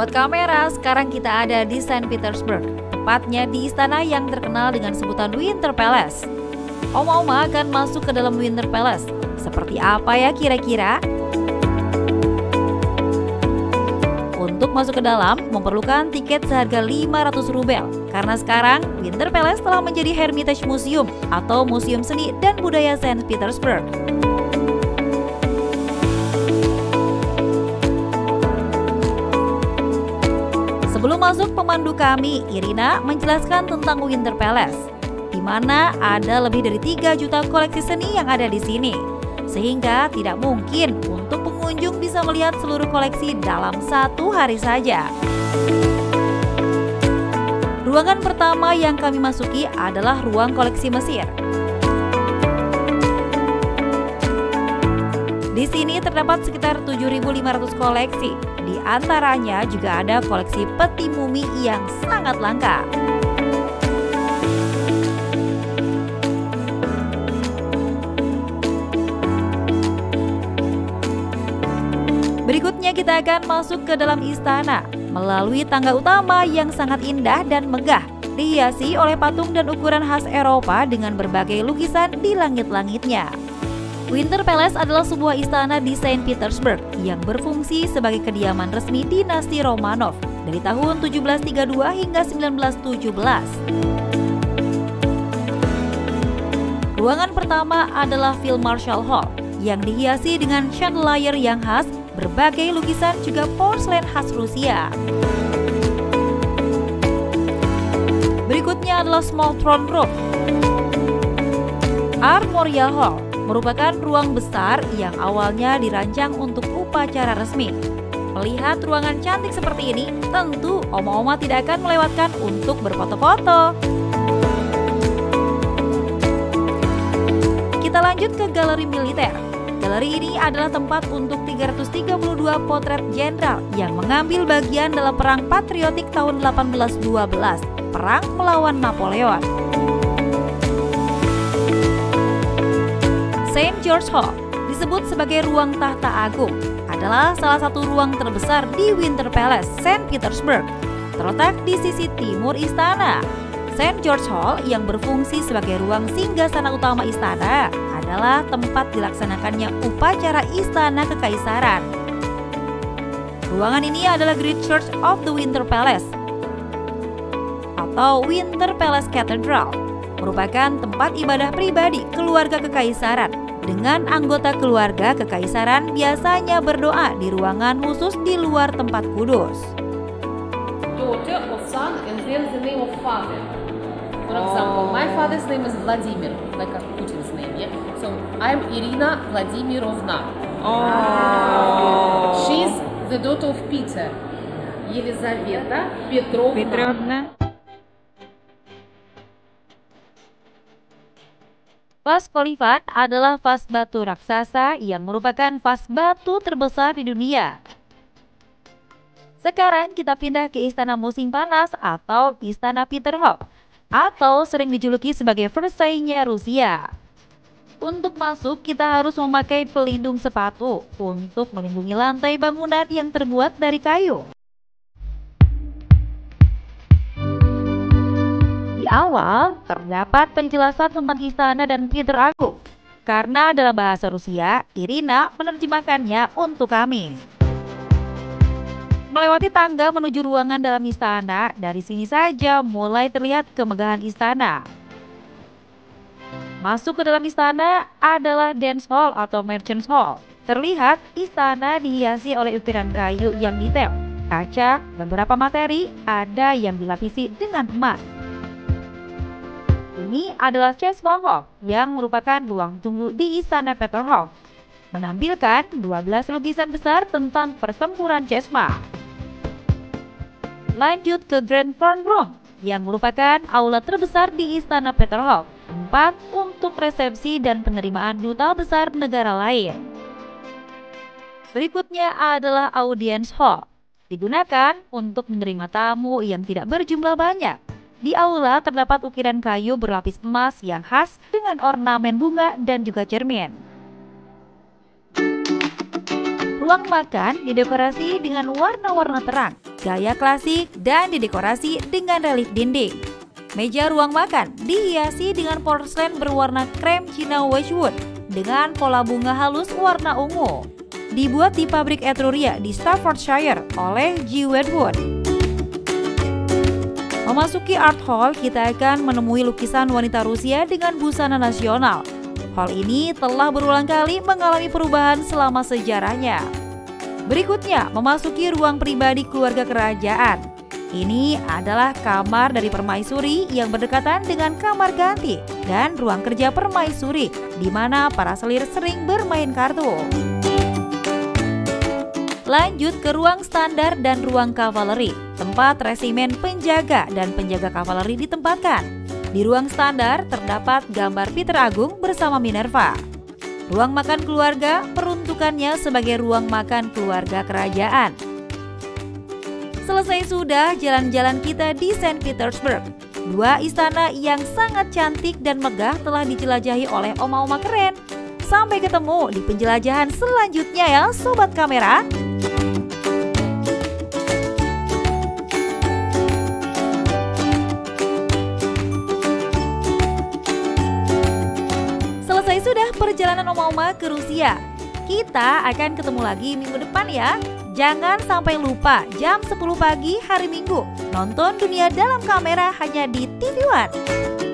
Sobat kamera, sekarang kita ada di Saint Petersburg, tepatnya di istana yang terkenal dengan sebutan Winter Palace. Oma-oma akan masuk ke dalam Winter Palace. Seperti apa ya kira-kira? Untuk masuk ke dalam memerlukan tiket seharga 500 rubel. Karena sekarang Winter Palace telah menjadi Hermitage Museum atau Museum Seni dan Budaya Saint Petersburg. Sebelum masuk, pemandu kami, Irina, menjelaskan tentang Winter Palace, di mana ada lebih dari 3 juta koleksi seni yang ada di sini. Sehingga tidak mungkin untuk pengunjung bisa melihat seluruh koleksi dalam satu hari saja. Ruangan pertama yang kami masuki adalah ruang koleksi Mesir. Di sini terdapat sekitar 7.500 koleksi. Di antaranya juga ada koleksi peti mumi yang sangat langka. Berikutnya kita akan masuk ke dalam istana melalui tangga utama yang sangat indah dan megah, dihiasi oleh patung dan ukuran khas Eropa dengan berbagai lukisan di langit-langitnya. Winter Palace adalah sebuah istana di Saint Petersburg yang berfungsi sebagai kediaman resmi dinasti Romanov dari tahun 1732 hingga 1917. Ruangan pertama adalah Field Marshal Hall yang dihiasi dengan chandelier yang khas, berbagai lukisan juga porselen khas Rusia. Berikutnya adalah Small Throne Room. Armorial Hall merupakan ruang besar yang awalnya dirancang untuk upacara resmi. Melihat ruangan cantik seperti ini, tentu oma-oma tidak akan melewatkan untuk berfoto-foto. Kita lanjut ke galeri militer. Galeri ini adalah tempat untuk 332 potret jenderal yang mengambil bagian dalam Perang Patriotik tahun 1812, perang melawan Napoleon. St. George Hall disebut sebagai ruang tahta agung, adalah salah satu ruang terbesar di Winter Palace, Saint Petersburg, terletak di sisi timur istana. St. George Hall yang berfungsi sebagai ruang singgasana utama istana adalah tempat dilaksanakannya upacara istana kekaisaran. Ruangan ini adalah Great Church of the Winter Palace atau Winter Palace Cathedral, merupakan tempat ibadah pribadi keluarga kekaisaran. Dengan anggota keluarga kekaisaran biasanya berdoa di ruangan khusus di luar tempat kudus. Daughter of son and then the name of father. For example, my father's name is Vladimir, like Putin's name, yeah? So I'm Irina Vladimirovna. She's the daughter of Peter. Елизавета Petrovna. Vas Khalifat adalah vas batu raksasa yang merupakan vas batu terbesar di dunia. Sekarang kita pindah ke Istana Musim Panas atau Istana Peterhof, atau sering dijuluki sebagai Versailles-nya Rusia. Untuk masuk kita harus memakai pelindung sepatu untuk melindungi lantai bangunan yang terbuat dari kayu. Di awal terdapat penjelasan tentang istana dan Peter Agung. Karena dalam bahasa Rusia, Irina menerjemahkannya untuk kami. Melewati tangga menuju ruangan dalam istana, dari sini saja mulai terlihat kemegahan istana. Masuk ke dalam istana adalah Dance Hall atau Merchants Hall. Terlihat istana dihiasi oleh ukiran kayu yang detail, kaca, beberapa materi, ada yang dilapisi dengan emas. Ini adalah Chesma Hall yang merupakan ruang tunggu di Istana Peterhof, menampilkan 12 lukisan besar tentang pertempuran Chesma. Lanjut ke Grand Throne Room yang merupakan aula terbesar di Istana Peterhof, tempat untuk resepsi dan penerimaan duta besar negara lain. Berikutnya adalah Audience Hall, digunakan untuk menerima tamu yang tidak berjumlah banyak. Di aula terdapat ukiran kayu berlapis emas yang khas dengan ornamen bunga dan juga cermin. Ruang makan didekorasi dengan warna-warna terang, gaya klasik, dan didekorasi dengan relief dinding. Meja ruang makan dihiasi dengan porselen berwarna krem Cina Wedgwood dengan pola bunga halus warna ungu. Dibuat di pabrik Etruria di Staffordshire oleh G. Wedgwood. Memasuki Art Hall, kita akan menemui lukisan wanita Rusia dengan busana nasional. Hall ini telah berulang kali mengalami perubahan selama sejarahnya. Berikutnya, memasuki ruang pribadi keluarga kerajaan. Ini adalah kamar dari permaisuri yang berdekatan dengan kamar ganti dan ruang kerja permaisuri, di mana para selir sering bermain kartu. Lanjut ke ruang standar dan ruang kavaleri, tempat resimen penjaga dan penjaga kavaleri ditempatkan. Di ruang standar terdapat gambar Peter Agung bersama Minerva. Ruang makan keluarga peruntukannya sebagai ruang makan keluarga kerajaan. Selesai sudah jalan-jalan kita di Saint Petersburg. Dua istana yang sangat cantik dan megah telah dijelajahi oleh oma-oma keren. Sampai ketemu di penjelajahan selanjutnya ya Sobat Kamera. Selesai sudah perjalanan oma-oma ke Rusia. Kita akan ketemu lagi minggu depan ya. Jangan sampai lupa jam 10 pagi hari Minggu. Nonton Dunia Dalam Kamera hanya di TV One.